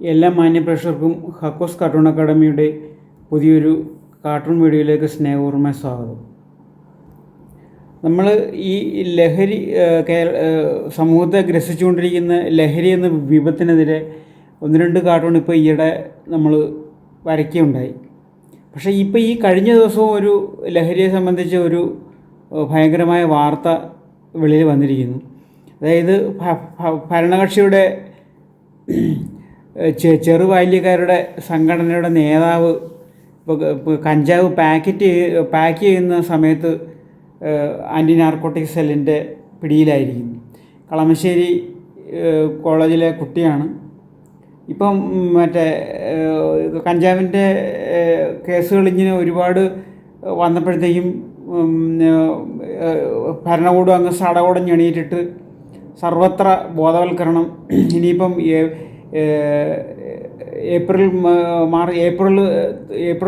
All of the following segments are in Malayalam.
എല്ലാ മാന്യപ്രേക്ഷകർക്കും ഹക്കോസ് കാർട്ടൂൺ അക്കാഡമിയുടെ പുതിയൊരു കാർട്ടൂൺ വീഡിയോയിലേക്ക് സ്നേഹപൂർവ്വമായ സ്വാഗതം. നമ്മൾ ഈ ലഹരി സമൂഹത്തെ ഗ്രസിച്ചുകൊണ്ടിരിക്കുന്ന ലഹരി എന്ന വിപത്തിനെതിരെ ഒന്ന് രണ്ട് കാർട്ടൂൺ ഇപ്പോൾ ഈയിടെ നമ്മൾ വരയ്ക്കുകയുണ്ടായി. പക്ഷേ ഇപ്പോൾ ഈ കഴിഞ്ഞ ദിവസവും ഒരു ലഹരിയെ സംബന്ധിച്ച ഒരു ഭയങ്കരമായ വാർത്ത വെളിയിൽ വന്നിരിക്കുന്നു. അതായത് ഭരണകക്ഷിയുടെ ചെറുബാല്യക്കാരുടെ സംഘടനയുടെ നേതാവ് ഇപ്പോൾ കഞ്ചാവ് പാക്ക് ചെയ്യുന്ന സമയത്ത് ആൻറ്റി നാർക്കോട്ടിക് സെല്ലിൻ്റെ പിടിയിലായിരിക്കുന്നു. കളമശ്ശേരി കോളേജിലെ കുട്ടിയാണ്. ഇപ്പം കഞ്ചാവിൻ്റെ കേസുകൾ ഇങ്ങനെ ഒരുപാട് വന്നപ്പോഴത്തേക്കും ഭരണകൂടം അങ്ങ് സടകുടഞ്ഞ് എണീറ്റിട്ട് സർവത്ര ബോധവൽക്കരണം. ഇനിയിപ്പം ഏപ്രിൽ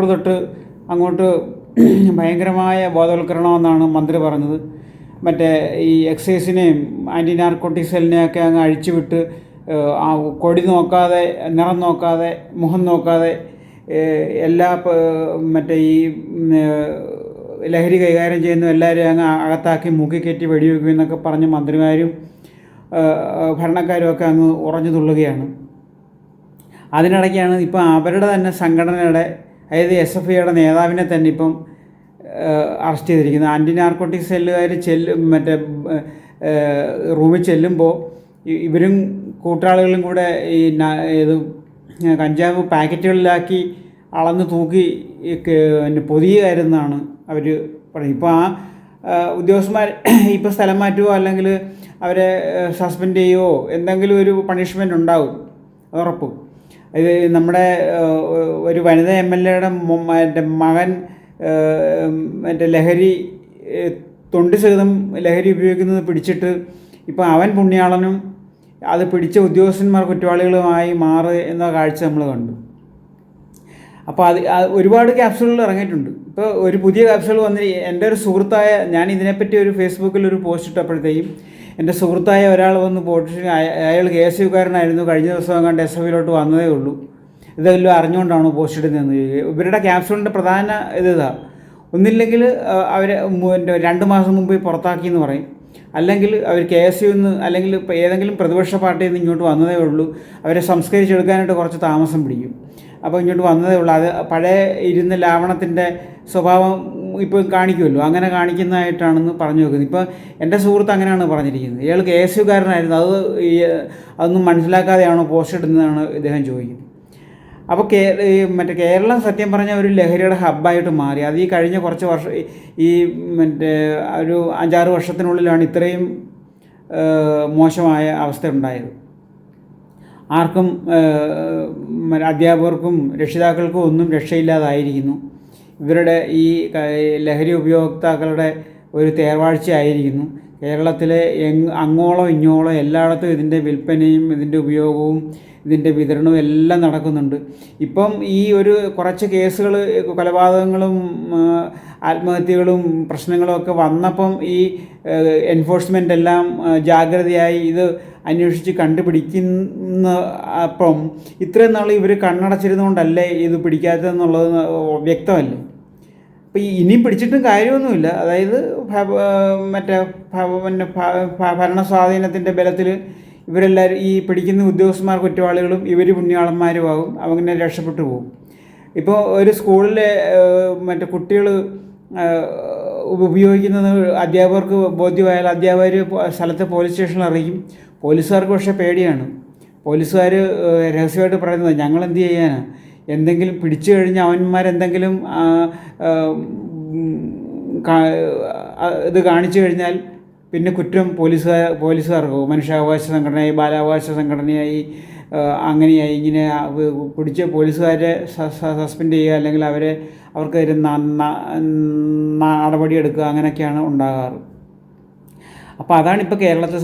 തൊട്ട് അങ്ങോട്ട് ഭയങ്കരമായ ബോധവൽക്കരണമെന്നാണ് മന്ത്രി പറഞ്ഞത്. ഈ എക്സൈസിനെയും ആൻറ്റി നാർക്കോട്ടിക് സെല്ലിനെയൊക്കെ അങ്ങ് അഴിച്ചുവിട്ട് കൊടി നോക്കാതെ, നിറം നോക്കാതെ, മുഖം നോക്കാതെ എല്ലാ ഈ ലഹരി കൈകാര്യം ചെയ്യുന്ന എല്ലാവരെയും അങ്ങ് അകത്താക്കി മൂക്കിക്കയറ്റി വെടിവെക്കും എന്നൊക്കെ പറഞ്ഞ് മന്ത്രിമാരും ഭരണക്കാരും ഒക്കെ അങ്ങ് ഉറഞ്ഞു തുള്ളുകയാണ്. അതിനിടയ്ക്കാണ് ഇപ്പം അവരുടെ തന്നെ സംഘടനയുടെ, അതായത് SFIയുടെ നേതാവിനെ തന്നെ ഇപ്പം അറസ്റ്റ് ചെയ്തിരിക്കുന്നത്. ആൻറ്റി നാർക്കോട്ടിക് സെല്ലുകാർ റൂമിൽ ചെല്ലുമ്പോൾ ഇവരും കൂട്ടാളികളും കൂടെ ഇത് കഞ്ചാവ് പാക്കറ്റുകളിലാക്കി അളന്ന് തൂക്കി പൊതിയുകയായിരുന്നാണ് അവർ പറയുന്നത്. ഇപ്പോൾ ആ ഉദ്യോഗസ്ഥന്മാർ ഇപ്പോൾ സ്ഥലം മാറ്റുകയോ അല്ലെങ്കിൽ അവരെ സസ്പെൻഡ് ചെയ്യുകയോ എന്തെങ്കിലും ഒരു പണിഷ്മെൻ്റ് ഉണ്ടാകും, അതുറപ്പ്. ഇത് നമ്മുടെ ഒരു വനിതാ MLAയുടെ മകൻ ലഹരി തൊണ്ടി സഹിതം ലഹരി ഉപയോഗിക്കുന്നത് പിടിച്ചിട്ട് ഇപ്പം അവൻ പുണ്യാളനും അത് പിടിച്ച ഉദ്യോഗസ്ഥന്മാർ കുറ്റവാളികളുമായി മാറുക എന്ന കാഴ്ച നമ്മൾ കണ്ടു. അപ്പോൾ അത് ഒരുപാട് ക്യാപ്സ്യൂളുകൾ ഇറങ്ങിയിട്ടുണ്ട്. ഇപ്പോൾ ഒരു പുതിയ ക്യാപ്സ്യൂൾ എൻ്റെ ഒരു സുഹൃത്തായ, ഞാൻ ഇതിനെപ്പറ്റി ഒരു ഫേസ്ബുക്കിൽ ഒരു പോസ്റ്റ് ഇട്ടപ്പോഴത്തേക്കും എൻ്റെ സുഹൃത്തായ ഒരാൾ വന്ന് പോസ്റ്റ്, അയാൾ KSUകാരനായിരുന്നു, കഴിഞ്ഞ ദിവസം കണ്ട് SFIയിലോട്ട് വന്നതേ ഉള്ളൂ, ഇതെല്ലാം അറിഞ്ഞുകൊണ്ടാണ് പോസ്റ്റ് ഇടുന്നത്. ഇവരുടെ ക്യാപ്സ്യൂളിൻ്റെ പ്രധാന ഇതാ, ഒന്നില്ലെങ്കിൽ അവരെ 2 മാസം മുമ്പ് പുറത്താക്കിയെന്ന് പറയും, അല്ലെങ്കിൽ അവർ KSUന്ന് അല്ലെങ്കിൽ ഇപ്പോൾ ഏതെങ്കിലും പ്രതിപക്ഷ പാർട്ടിയിൽ നിന്ന് ഇങ്ങോട്ട് വന്നതേ ഉള്ളൂ, അവരെ സംസ്കരിച്ചെടുക്കാനായിട്ട് കുറച്ച് താമസം പിടിക്കും, അപ്പോൾ ഇങ്ങോട്ട് വന്നതേ ഉള്ളൂ. അത് പഴയ ഇരുന്ന ലാവണത്തിൻ്റെ സ്വഭാവം ഇപ്പോൾ കാണിക്കുമല്ലോ, അങ്ങനെ കാണിക്കുന്നതായിട്ടാണെന്ന് പറഞ്ഞു വെക്കുന്നത്. ഇപ്പോൾ എൻ്റെ സുഹൃത്ത് അങ്ങനെയാണ് പറഞ്ഞിരിക്കുന്നത്. ഇയാൾ KSUകാരനായിരുന്നു, അതൊന്നും മനസ്സിലാക്കാതെയാണോ പോസ്റ്റ് ഇടുന്നതാണ് ഇദ്ദേഹം ചോദിക്കുന്നത്. അപ്പോൾ കേരളം സത്യം പറഞ്ഞാൽ ഒരു ലഹരിയുടെ ഹബ്ബായിട്ട് മാറി. അത് ഈ കഴിഞ്ഞ കുറച്ച് വർഷം, ഈ ഒരു 5-6 വർഷത്തിനുള്ളിലാണ് ഇത്രയും മോശമായ അവസ്ഥ ഉണ്ടായത്. ആർക്കും, അധ്യാപകർക്കും രക്ഷിതാക്കൾക്കും ഒന്നും രക്ഷയില്ലാതായിരിക്കുന്നു. ഇവരുടെ ഈ ലഹരി ഉപയോക്താക്കളുടെ ഒരു തേർവാഴ്ചയായിരിക്കുന്നു. കേരളത്തിലെ അങ്ങോളം ഇങ്ങോളം എല്ലായിടത്തും ഇതിൻ്റെ വിൽപ്പനയും ഇതിൻ്റെ ഉപയോഗവും ഇതിൻ്റെ വിതരണവും എല്ലാം നടക്കുന്നുണ്ട്. ഇപ്പം ഈ ഒരു കുറച്ച് കേസുകൾ, കൊലപാതകങ്ങളും ആത്മഹത്യകളും പ്രശ്നങ്ങളും ഒക്കെ വന്നപ്പം ഈ എൻഫോഴ്സ്മെൻ്റ് എല്ലാം ജാഗ്രതയായി ഇത് അന്വേഷിച്ച് കണ്ടുപിടിക്കുന്ന അപ്പം ഇത്രയും നാൾ ഇവർ കണ്ണടച്ചിരുന്നുകൊണ്ടല്ലേ ഇത് പിടിക്കാത്തതെന്നുള്ളത് വ്യക്തമല്ലേ. അപ്പോൾ ഇനി പിടിച്ചിട്ടും കാര്യമൊന്നുമില്ല. അതായത് ഭരണസ്വാധീനത്തിൻ്റെ ബലത്തിൽ ഇവരെല്ലാവരും, ഈ പിടിക്കുന്ന ഉദ്യോഗസ്ഥന്മാർ കുറ്റവാളികളും ഇവർ പുണ്യാളന്മാരുമാകും, അങ്ങനെ രക്ഷപ്പെട്ടു പോകും. ഇപ്പോൾ ഒരു സ്കൂളിലെ കുട്ടികൾ ഉപയോഗിക്കുന്നത് അധ്യാപകർക്ക് ബോധ്യമായാൽ അധ്യാപകർ സ്ഥലത്തെ പോലീസ് സ്റ്റേഷനിൽ അറിയിക്കും. പോലീസുകാർക്ക് പക്ഷേ പേടിയാണ്. പോലീസുകാർ രഹസ്യമായിട്ട് പറയുന്നത്, ഞങ്ങൾ എന്ത് ചെയ്യാനാണ്, എന്തെങ്കിലും പിടിച്ചു കഴിഞ്ഞാൽ അവന്മാരെന്തെങ്കിലും ഇത് കാണിച്ചു കഴിഞ്ഞാൽ പിന്നെ കുറ്റം പോലീസുകാർക്കോ, മനുഷ്യാവകാശ സംഘടനയായി, ബാലാവകാശ സംഘടനയായി, അങ്ങനെയായി ഇങ്ങനെ പിടിച്ച പോലീസുകാരെ സസ്പെൻഡ് ചെയ്യുക, അല്ലെങ്കിൽ അവർക്ക് നടപടിയെടുക്കുക, അങ്ങനെയൊക്കെയാണ് ഉണ്ടാകാറ്. അപ്പോൾ അതാണിപ്പോൾ കേരളത്തിൽ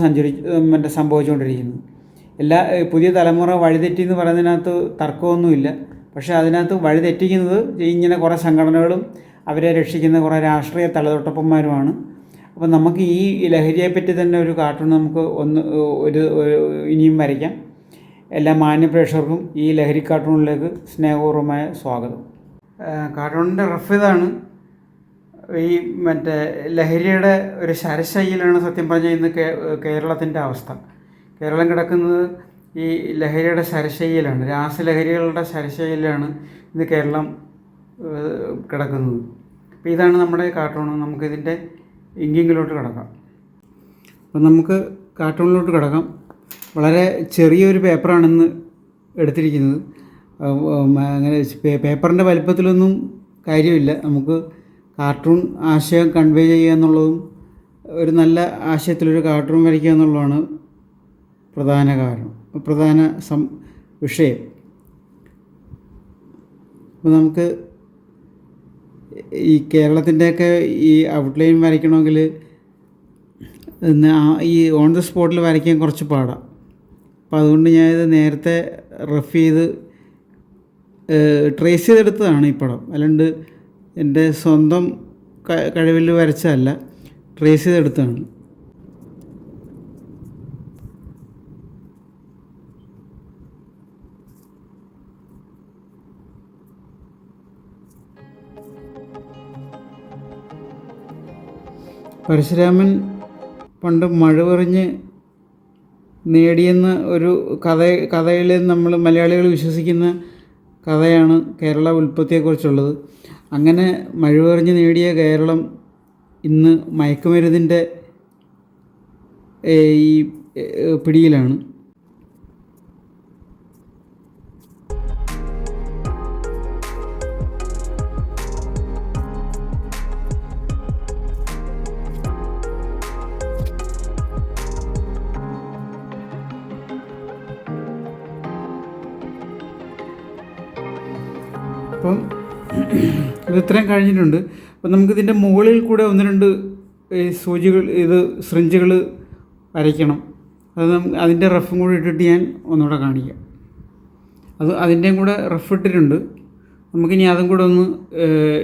സംഭവിച്ചുകൊണ്ടിരിക്കുന്നത്. പുതിയ തലമുറ വഴിതെറ്റി എന്ന് പറയുന്നതിനകത്ത് തർക്കമൊന്നുമില്ല. പക്ഷേ അതിനകത്ത് വഴിതെറ്റിക്കുന്നത് ഇങ്ങനെ കുറേ സംഘടനകളും അവരെ രക്ഷിക്കുന്ന കുറേ രാഷ്ട്രീയ തലതൊട്ടപ്പന്മാരുമാണ്. അപ്പോൾ നമുക്ക് ഈ ലഹരിയെപ്പറ്റി തന്നെ ഒരു കാർട്ടൂൺ നമുക്ക് ഇനിയും വരയ്ക്കാം. എല്ലാ മാന്യപ്രേക്ഷകർക്കും ഈ ലഹരി കാർട്ടൂണിലേക്ക് സ്നേഹപൂർവ്വമായ സ്വാഗതം. കാർട്ടൂണിൻ്റെ റഫ് ഇതാണ്. ഈ മറ്റേ ലഹരിയുടെ ഒരു ശരശയ്യയിലാണ് സത്യം പറഞ്ഞാൽ ഇന്ന് കേരളത്തിൻ്റെ അവസ്ഥ. കേരളം കിടക്കുന്നത് ഈ ലഹരിയുടെ ശരശയ്യയിലാണ്, രാസലഹരികളുടെ ശരശയ്യയിലാണ് ഇന്ന് കേരളം കിടക്കുന്നത്. അപ്പോൾ ഇതാണ് നമ്മുടെ കാർട്ടൂൺ. നമുക്കിതിൻ്റെ ഇങ്കിങ്ങിലോട്ട് കിടക്കാം. അപ്പം നമുക്ക് കാർട്ടൂണിലോട്ട് കിടക്കാം. വളരെ ചെറിയൊരു പേപ്പറാണിന്ന് എടുത്തിരിക്കുന്നത്. അങ്ങനെ പേപ്പറിൻ്റെ വലിപ്പത്തിലൊന്നും കാര്യമില്ല. നമുക്ക് കാർട്ടൂൺ ആശയം കൺവേ ചെയ്യുക എന്നുള്ളതും ഒരു നല്ല ആശയത്തിലൊരു കാർട്ടൂൺ വരയ്ക്കുക എന്നുള്ളതാണ് പ്രധാന വിഷയം. അപ്പോൾ നമുക്ക് ഈ കേരളത്തിൻ്റെയൊക്കെ ഈ ഔട്ട്ലൈൻ വരയ്ക്കണമെങ്കിൽ ഈ ഓൺ ദ സ്പോട്ടിൽ വരയ്ക്കാൻ കുറച്ച് പാടാണ്. അപ്പോൾ അതുകൊണ്ട് ഞാനിത് നേരത്തെ റഫ് ചെയ്ത് ട്രേസ് ചെയ്തെടുത്തതാണ് ഈ പടം. അല്ലാണ്ട് എൻ്റെ സ്വന്തം കഴിവിൽ വരച്ചതല്ല, ട്രേസ് ചെയ്തെടുത്തതാണ്. പരശുരാമൻ പണ്ട് മഴവെറിഞ്ഞ് നേടിയെന്ന ഒരു കഥയിൽ നമ്മൾ മലയാളികൾ വിശ്വസിക്കുന്ന കഥയാണ് കേരള ഉൽപ്പത്തിയെക്കുറിച്ചുള്ളത്. അങ്ങനെ മഴവെറിഞ്ഞ് നേടിയ കേരളം ഇന്ന് മയക്കുമരുന്നിൻ്റെ ഈ പിടിയിലാണ്. അപ്പം ഇത് ഇത്രയും കഴിഞ്ഞിട്ടുണ്ട്. അപ്പം നമുക്കിതിൻ്റെ മുകളിൽ കൂടെ 1-2 സൂചികൾ സിറിഞ്ചുകൾ വരയ്ക്കണം. അതിൻ്റെ റഫും കൂടി ഇട്ടിട്ട് ഞാൻ ഒന്നുകൂടെ കാണിക്കാം. അതിൻ്റെയും കൂടെ റഫ് ഇട്ടിട്ടുണ്ട്. നമുക്കിനി അതും കൂടെ ഒന്ന്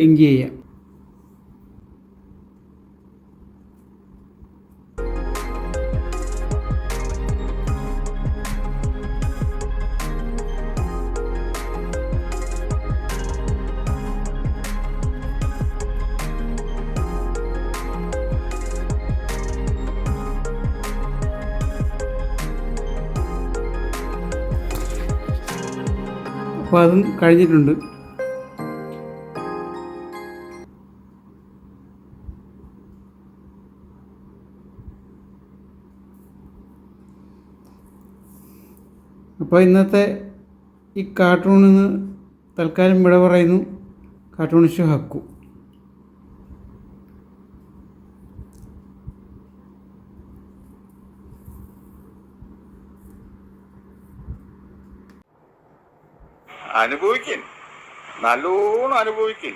ഇങ്ക് ചെയ്യാം. അപ്പോൾ അതും കഴിഞ്ഞിട്ടുണ്ട്. അപ്പോൾ ഇന്നത്തെ ഈ കാർട്ടൂണിൽ നിന്ന് തൽക്കാലം വിട പറയുന്നു. കാർട്ടൂണിസ്റ്റ് ഹക്കു. അനുഭവിക്കും, നല്ലോണം അനുഭവിക്കും.